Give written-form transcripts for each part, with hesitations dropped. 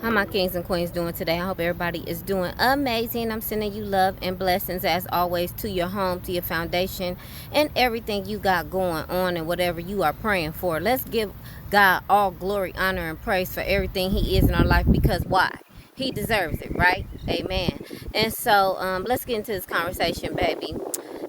How my kings and queens doing today? I hope everybody is doing amazing. I'm sending you love and blessings as always to your home, to your foundation, and everything you got going on and whatever you are praying for. Let's give God all glory, honor, and praise for everything He is in our life, because why? He deserves it, right? Amen. And so let's get into this conversation, baby.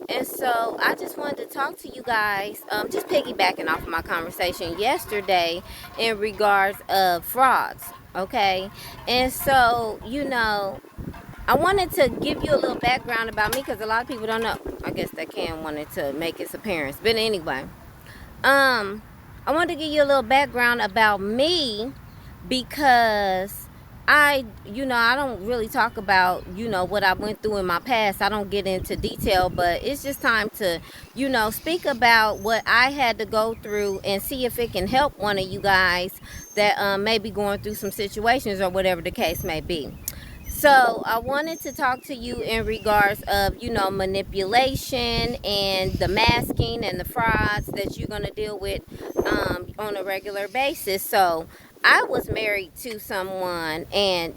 And so I just wanted to talk to you guys, just piggybacking off of my conversation yesterday in regards of frauds, okay? And so, I wanted to give you a little background about me, because a lot of people don't know. I guess that can wanted to make its appearance. But anyway, I wanted to give you a little background about me, because I don't really talk about, what I went through in my past. I don't get into detail, but it's just time to, speak about what I had to go through and see if it can help one of you guys that may be going through some situations or whatever the case may be. So I wanted to talk to you in regards of, manipulation and the masking and the frauds that you're going to deal with on a regular basis. So I was married to someone, and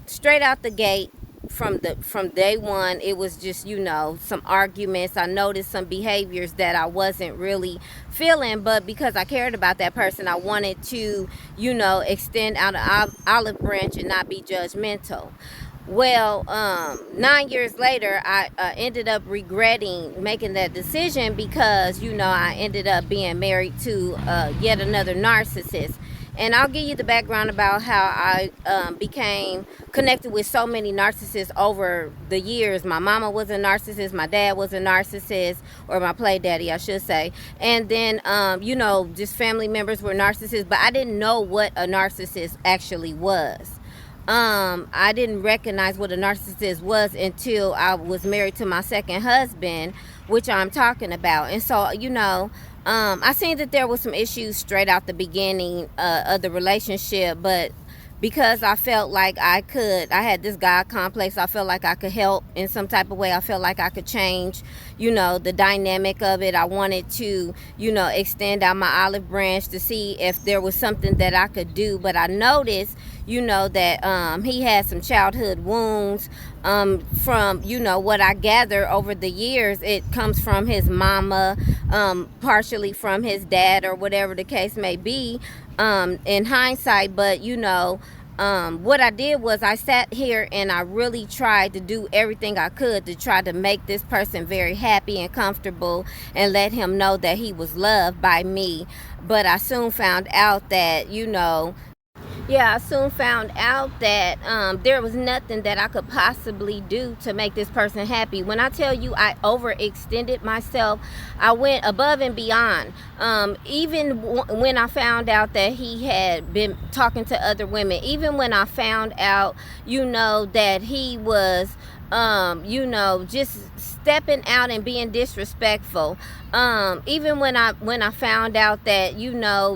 straight out the gate, from day one, it was just some arguments. I noticed some behaviors that I wasn't really feeling, but because I cared about that person, I wanted to extend out an olive branch and not be judgmental. Well, 9 years later, I ended up regretting making that decision, because I ended up being married to yet another narcissist. And I'll give you the background about how I became connected with so many narcissists over the years. My mama was a narcissist, my dad was a narcissist, or my play daddy, I should say. And then, just family members were narcissists, but I didn't know what a narcissist actually was. I didn't recognize what a narcissist was until I was married to my second husband, which I'm talking about. And so, I seen that there was some issues straight out the beginning of the relationship, but because I felt like I had this God complex, I felt like I could help in some type of way. I felt like I could change, the dynamic of it. I wanted to, extend out my olive branch to see if there was something that I could do. But I noticed, that he had some childhood wounds from, what I gather over the years. It comes from his mama, partially from his dad, or whatever the case may be, in hindsight. But what I did was I sat here and I really tried to do everything I could to try to make this person very happy and comfortable and let him know that he was loved by me. But I soon found out that, there was nothing that I could possibly do to make this person happy. When I tell you I overextended myself, I went above and beyond. Even when I found out that he had been talking to other women, even when I found out, that he was, just stepping out and being disrespectful. Even when I found out that,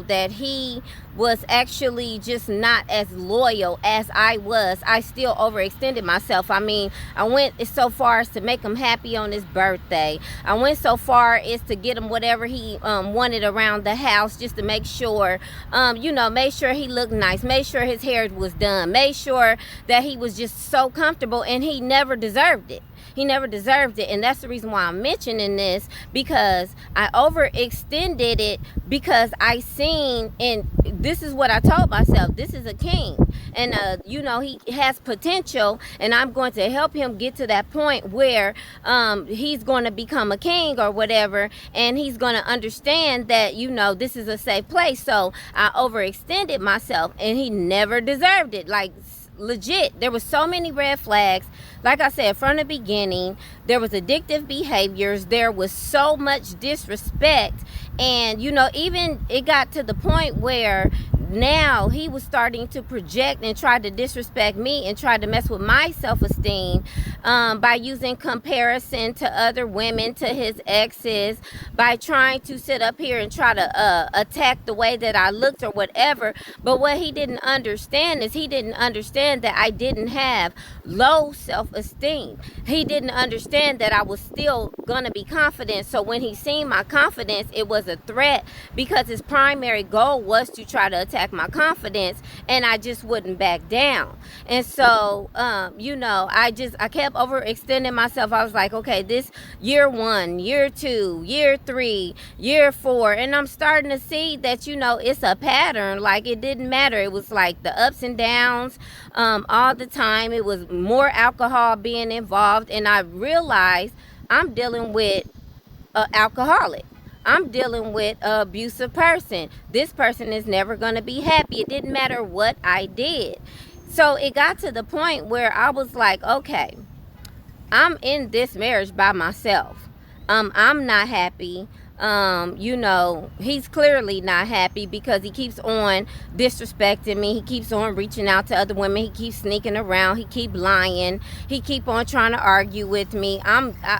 that he was actually just not as loyal as I was, I still overextended myself. I mean, I went so far as to make him happy on his birthday. I went so far as to get him whatever he wanted around the house, just to make sure, made sure he looked nice, made sure his hair was done, made sure that he was just so comfortable, and he never deserved it. He never deserved it. And that's the reason why I'm mentioning this, because I overextended it, because I seen, and this is what I told myself, this is a king, and he has potential, and I'm going to help him get to that point where he's going to become a king or whatever, and he's going to understand that this is a safe place. So I overextended myself, and he never deserved it. Like, legit, there was so many red flags. Like I said, from the beginning, there was addictive behaviors. There was so much disrespect. And, even it got to the point where now he was starting to project and try to disrespect me and try to mess with my self-esteem self-esteem, by using comparison to other women, to his exes, by trying to sit up here and try to attack the way that I looked or whatever. But what he didn't understand is he didn't understand that I didn't have low self-esteem. He didn't understand that I was still gonna be confident. So when he seen my confidence, it was a threat, because his primary goal was to try to attack my confidence, and I just wouldn't back down. And so I kept overextending myself. I was like, okay, this year 1, year 2, year 3, year 4, and I'm starting to see that it's a pattern. Like, it didn't matter. It was like the ups and downs all the time. It was more alcohol being involved, and I realized I'm dealing with an alcoholic. I'm dealing with an abusive person. This person is never going to be happy. It didn't matter what I did. So it got to the point where I was like, okay, I'm in this marriage by myself. I'm not happy. He's clearly not happy, because he keeps on disrespecting me. He keeps on reaching out to other women. He keeps sneaking around. He keeps lying. He keep on trying to argue with me.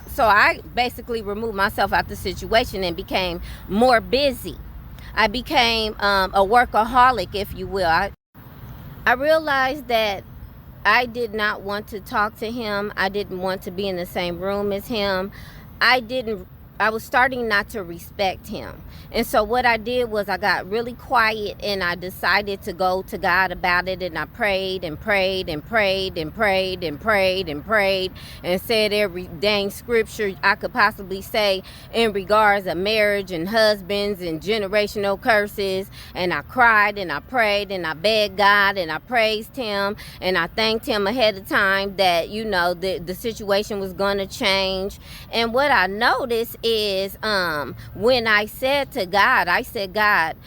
So I basically removed myself out the situation and became more busy. I became a workaholic, if you will. I realized that I did not want to talk to him. I didn't want to be in the same room as him. I was starting not to respect him. And so what I did was I got really quiet, and I decided to go to God about it, and I prayed and prayed and prayed and prayed and prayed and prayed and said every dang scripture I could possibly say in regards of marriage and husbands and generational curses. And I cried and I prayed and I begged God and I praised him, and I thanked him ahead of time that the situation was going to change. And what I noticed is when I said to God, I said, God,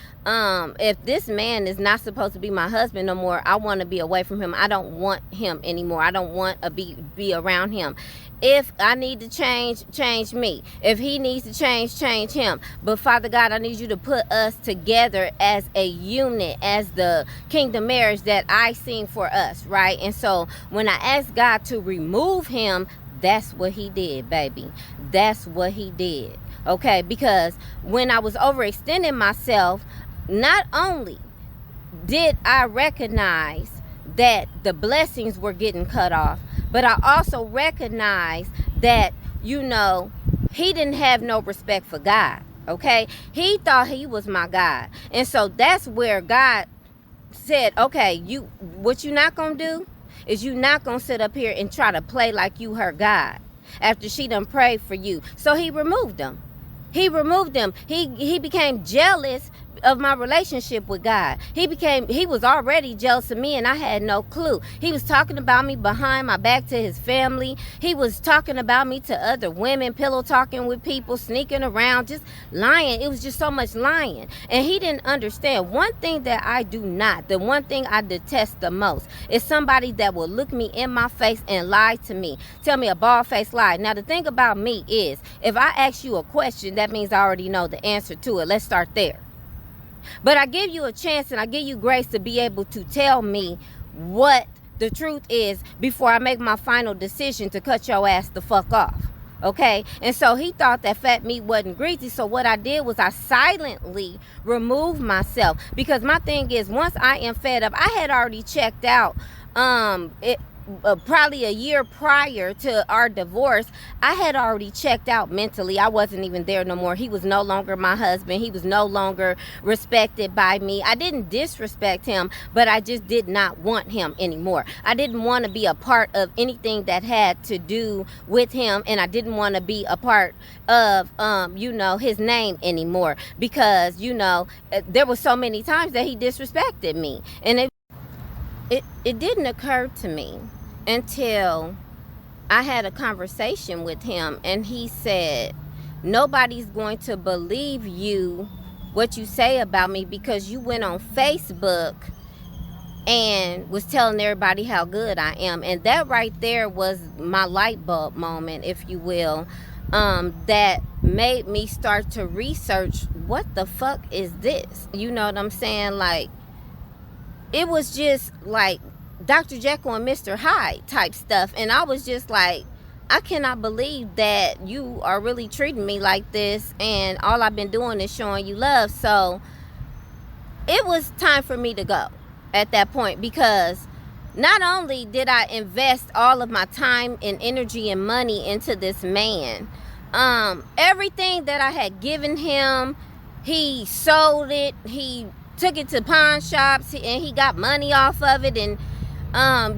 if this man is not supposed to be my husband no more, I want to be away from him. I don't want him anymore. I don't want to be around him. If I need to change me. If he needs to change him. But Father God, I need you to put us together as a unit, as the kingdom marriage that I seen for us, right? And so when I asked God to remove him, that's what he did, baby. That's what he did. Okay, because when I was overextending myself, not only did I recognize that the blessings were getting cut off, but I also recognized that, he didn't have no respect for God. Okay, he thought he was my God. And so that's where God said, okay, what you not gonna do is you not gonna sit up here and try to play like you her God after she done prayed for you. So he removed them. He became jealous of my relationship with God. He was already jealous of me, and I had no clue. He was talking about me behind my back to his family. He was talking about me to other women, pillow talking with people, sneaking around, just lying. It was just so much lying. And he didn't understand. One thing that I do not, the one thing I detest the most, is somebody that will look me in my face and lie to me. Tell me a bald-faced lie. Now, the thing about me is, if I ask you a question, that means I already know the answer to it. Let's start there. But I give you a chance, and I give you grace to be able to tell me what the truth is before I make my final decision to cut your ass the fuck off. Okay? And so he thought that fat meat wasn't greasy. So what I did was I silently removed myself. Because my thing is, once I am fed up, I had already checked out. Probably a year prior to our divorce, I had already checked out mentally. I wasn't even there no more. He was no longer my husband. He was no longer respected by me. I didn't disrespect him, but I just did not want him anymore. I didn't want to be a part of anything that had to do with him, and I didn't want to be a part of his name anymore, because there were so many times that he disrespected me. And it didn't occur to me until I had a conversation with him, and he said, nobody's going to believe you, what you say about me, because you went on Facebook and was telling everybody how good I am. And that right there was my light bulb moment, if you will, that made me start to research, what the fuck is this? You know what I'm saying? Like, it was just like Dr. Jekyll and Mr. Hyde type stuff. And I was just like, I cannot believe that you are really treating me like this, and all I've been doing is showing you love. So it was time for me to go at that point, because not only did I invest all of my time and energy and money into this man, everything that I had given him, he sold it, he took it to pawn shops, and he got money off of it. And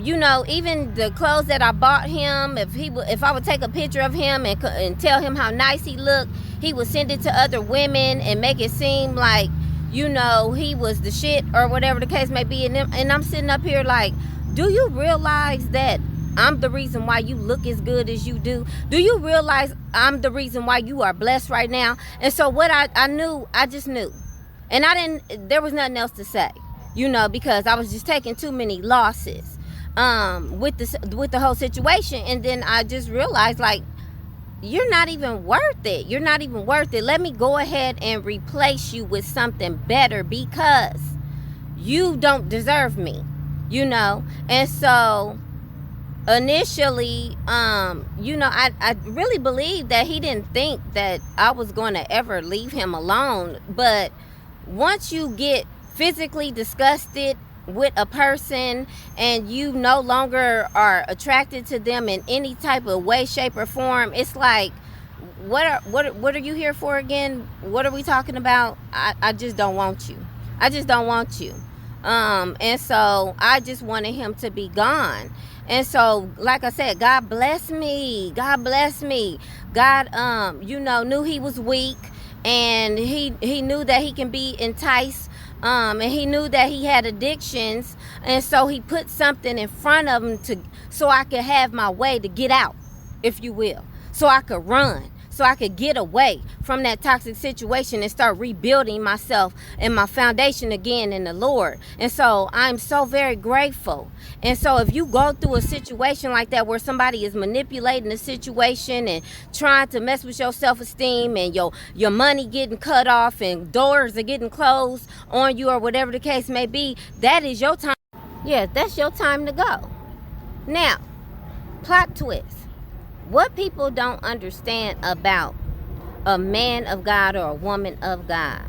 you know, even the clothes that I bought him, if I would take a picture of him and tell him how nice he looked, he would send it to other women and make it seem like, you know, he was the shit or whatever the case may be. And I'm sitting up here like, do you realize that I'm the reason why you look as good as you do? Do you realize I'm the reason why you are blessed right now? And so what I knew, I just knew. And there was nothing else to say, you know, because I was just taking too many losses with the whole situation. And then I just realized, like, you're not even worth it. You're not even worth it. Let me go ahead and replace you with something better, because you don't deserve me, you know. And so initially, you know, I really believe that he didn't think that I was going to ever leave him alone. But once you get physically disgusted with a person and you no longer are attracted to them in any type of way, shape, or form, it's like, what are you here for again? What are we talking about? I just don't want you. I just don't want you. And so I just wanted him to be gone. And so, like I said, God bless me. God bless me. God, you know, knew he was weak, and he knew that he can be enticed. And he knew that he had addictions, and so he put something in front of him so I could have my way to get out, if you will, so I could run, so I could get away from that toxic situation and start rebuilding myself and my foundation again in the Lord. And so I'm so very grateful. And so if you go through a situation like that, where somebody is manipulating the situation and trying to mess with your self-esteem, and your money getting cut off and doors are getting closed on you, or whatever the case may be, that is your time. Yeah, that's your time to go. Now, plot twist. What people don't understand about a man of God or a woman of God,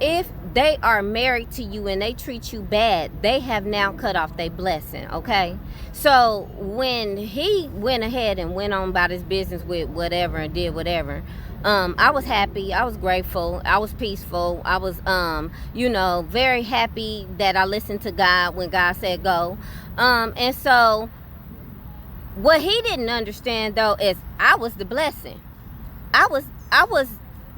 if they are married to you and they treat you bad, they have now cut off their blessing, okay? So when he went ahead and went on about his business with whatever and did whatever, I was happy, I was grateful, I was peaceful, I was, you know, very happy that I listened to God when God said go. And so what he didn't understand, though, is I was the blessing. I was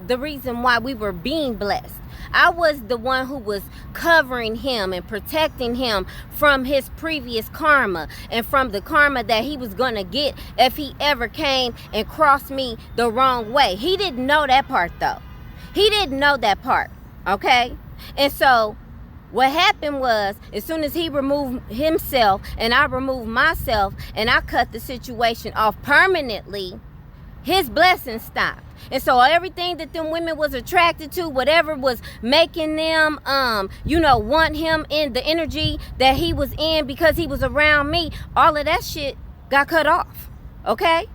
the reason why we were being blessed. I was the one who was covering him and protecting him from his previous karma, and from the karma that he was going to get if he ever came and crossed me the wrong way. He didn't know that part, though. He didn't know that part, okay? And so what happened was, as soon as he removed himself and I removed myself and I cut the situation off permanently, his blessing stopped. And so everything that them women was attracted to, whatever was making them, you know, want him in the energy that he was in because he was around me, all of that shit got cut off, okay?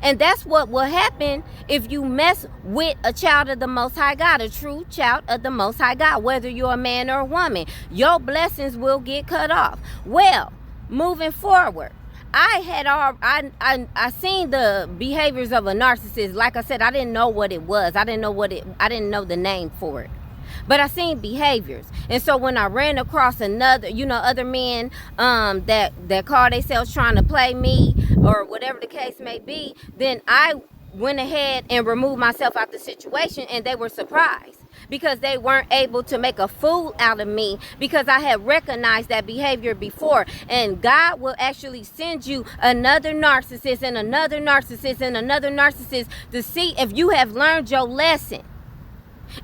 And that's what will happen if you mess with a child of the Most High God, a true child of the Most High God, whether you're a man or a woman. Your blessings will get cut off. Well, moving forward, I seen the behaviors of a narcissist. Like I said, I didn't know what it was. I didn't know the name for it. But I seen behaviors. And so when I ran across another, you know, other men that call themselves trying to play me or whatever the case may be, then I went ahead and removed myself out the situation, and they were surprised because they weren't able to make a fool out of me because I had recognized that behavior before. And God will actually send you another narcissist and another narcissist and another narcissist to see if you have learned your lesson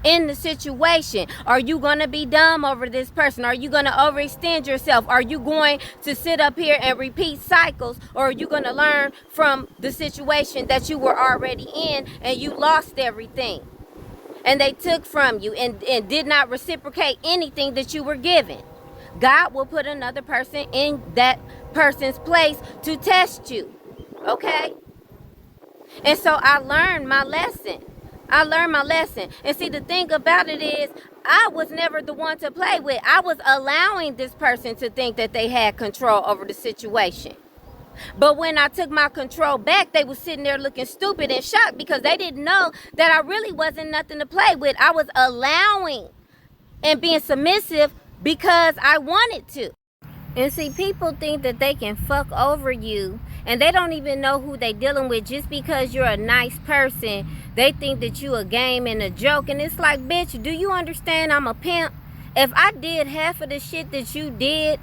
in the situation. Are you going to be dumb over this person? Are you going to overextend yourself? Are you going to sit up here and repeat cycles? Or are you going to learn from the situation that you were already in and you lost everything and they took from you and did not reciprocate anything that you were given? God will put another person in that person's place to test you. Okay? And so I learned my lesson. And see, the thing about it is, I was never the one to play with. I was allowing this person to think that they had control over the situation. But when I took my control back, they were sitting there looking stupid and shocked because they didn't know that I really wasn't nothing to play with. I was allowing and being submissive because I wanted to. And see, people think that they can fuck over you, and they don't even know who they dealing with. Just because you're a nice person, they think that you a game and a joke. And it's like, bitch, do you understand I'm a pimp? If I did half of the shit that you did,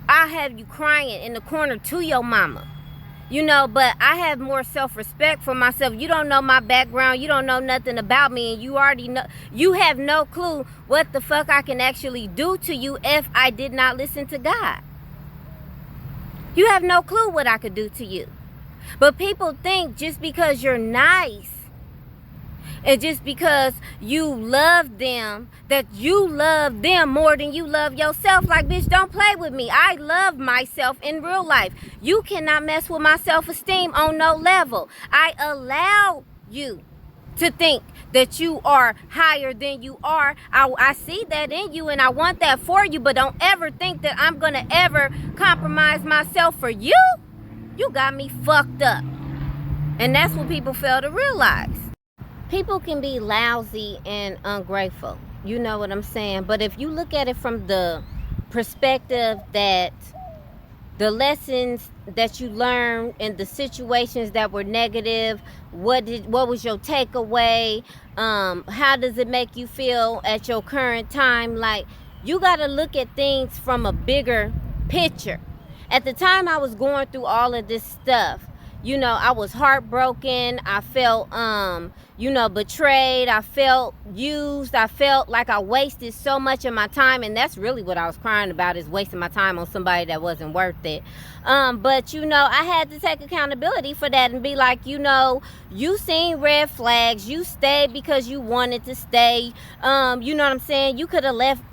I have you crying in the corner to your mama. You know, but I have more self-respect for myself. You don't know my background. You don't know nothing about me. And you already know, you have no clue what the fuck I can actually do to you if I did not listen to God. You have no clue what I could do to you. But people think just because you're nice and just because you love them, that you love them more than you love yourself. Like, bitch, don't play with me. I love myself in real life. You cannot mess with my self-esteem on no level. I allow you to think that you are higher than you are. I see that in you and I want that for you, but don't ever think that I'm going to ever compromise myself for you. You got me fucked up. And that's what people fail to realize. People can be lousy and ungrateful. You know what I'm saying? But if you look at it from the perspective that the lessons that you learned and the situations that were negative, what was your takeaway? How does it make you feel at your current time? Like, you got to look at things from a bigger picture. At the time I was going through all of this stuff, you know, I was heartbroken. I felt, betrayed. I felt used. I felt like I wasted so much of my time. And that's really what I was crying about, is wasting my time on somebody that wasn't worth it. But, I had to take accountability for that and be like, you seen red flags. You stayed because you wanted to stay. You know what I'm saying? You could have left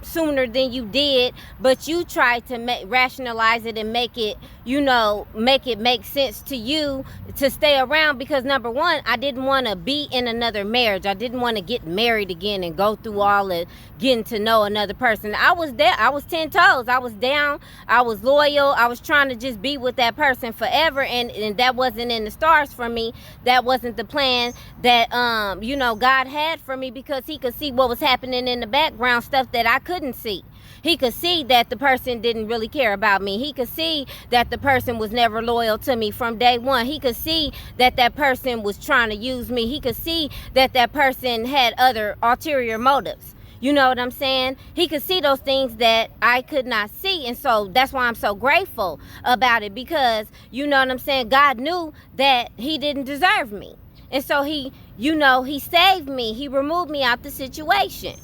sooner than you did, but you tried to rationalize it and make it make sense to you to stay around, because number one, I didn't want to be in another marriage. I didn't want to get married again and go through all of getting to know another person. I was there. I was 10 toes. I was down. I was loyal. I was trying to just be with that person forever, and that wasn't in the stars for me. That wasn't the plan that God had for me, because he could see what was happening in the background, stuff that I couldn't see. He could see that the person didn't really care about me. He could see that the person was never loyal to me from day one. He could see that that person was trying to use me. He could see that that person had other ulterior motives. You know what I'm saying? He could see those things that I could not see. And so that's why I'm so grateful about it, because, you know what I'm saying, God knew that he didn't deserve me. And so he saved me. He removed me out the situation.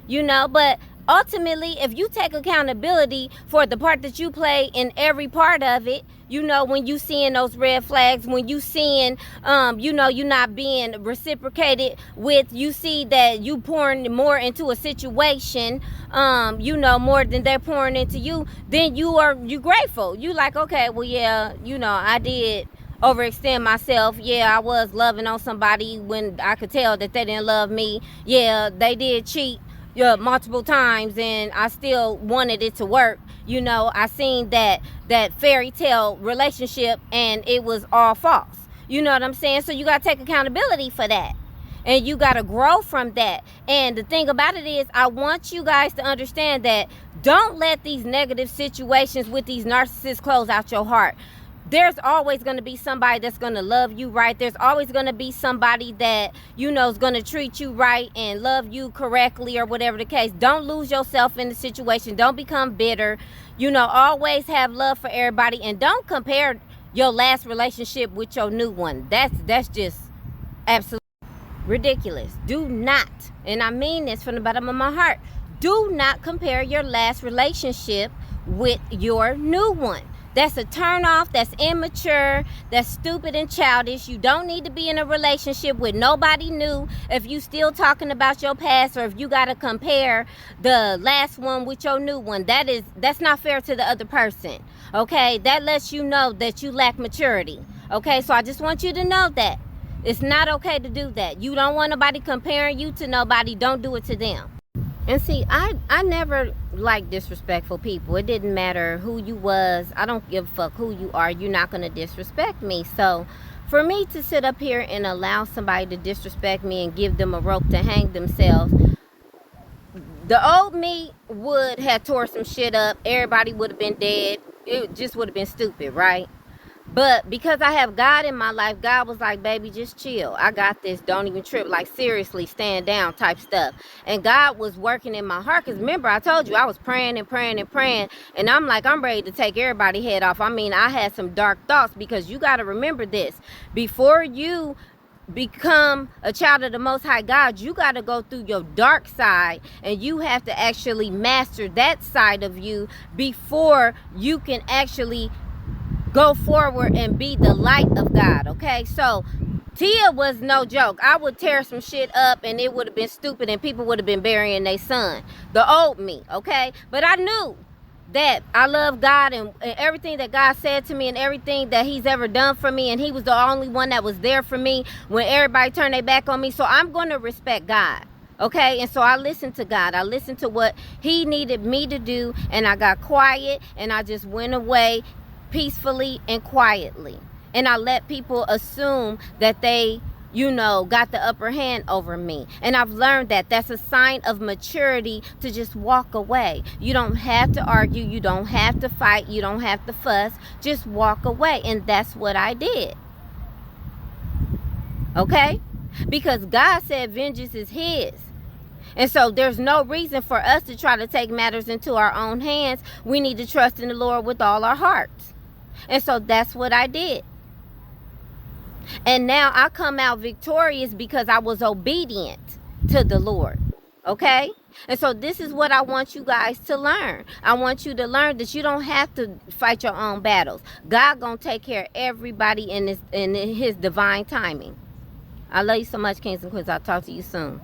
But ultimately, if you take accountability for the part that you play in every part of it, when you seeing those red flags, when you seeing, you're not being reciprocated with, you see that you pouring more into a situation, more than they're pouring into you, then you grateful. You like, okay, well, yeah, I did overextend myself. Yeah, I was loving on somebody when I could tell that they didn't love me. Yeah, they did cheat multiple times, and I still wanted it to work. I seen that fairy tale relationship, and it was all false. You know what I'm saying? So you got to take accountability for that, and you got to grow from that. And the thing about it is, I want you guys to understand that don't let these negative situations with these narcissists close out your heart. There's always going to be somebody that's going to love you right. There's always going to be somebody that, is going to treat you right and love you correctly, or whatever the case. Don't lose yourself in the situation. Don't become bitter. Always have love for everybody. And don't compare your last relationship with your new one. That's just absolutely ridiculous. Do not, and I mean this from the bottom of my heart, do not compare your last relationship with your new one. That's a turn off. That's immature. That's stupid and childish. You don't need to be in a relationship with nobody new if you still talking about your past, or if you got to compare the last one with your new one. That's not fair to the other person. Okay, that lets you know that you lack maturity. Okay, so I just want you to know that it's not okay to do that. You don't want nobody comparing you to nobody. Don't do it to them. And see, I never liked disrespectful people. It didn't matter who you was. I don't give a fuck who you are. You're not going to disrespect me. So for me to sit up here and allow somebody to disrespect me and give them a rope to hang themselves, the old me would have tore some shit up. Everybody would have been dead. It just would have been stupid, right? But because I have God in my life, God was like, baby, just chill. I got this. Don't even trip. Like, seriously, stand down type stuff. And God was working in my heart. Because remember, I told you, I was praying and praying and praying. And I'm like, I'm ready to take everybody's head off. I mean, I had some dark thoughts, because you got to remember this. Before you become a child of the Most High God, you got to go through your dark side, and you have to actually master that side of you before you can actually go forward and be the light of God. Okay, so Tia was no joke. I would tear some shit up and it would have been stupid and people would have been burying their son, the old me. Okay, but I knew that I love God, and everything that God said to me and everything that he's ever done for me, and he was the only one that was there for me when everybody turned their back on me. So I'm going to respect God. Okay, and so I listened to God. I listened to what he needed me to do, and I got quiet, and I just went away peacefully and quietly. And I let people assume that they, got the upper hand over me. And I've learned that that's a sign of maturity, to just walk away. You don't have to argue. You don't have to fight. You don't have to fuss. Just walk away. And that's what I did. Okay? Because God said vengeance is his. And so there's no reason for us to try to take matters into our own hands. We need to trust in the Lord with all our hearts. And so that's what I did. And now I come out victorious because I was obedient to the Lord. Okay? And so this is what I want you guys to learn. I want you to learn that you don't have to fight your own battles. God gonna take care of everybody in his divine timing. I love you so much, Kings and Queens. I'll talk to you soon.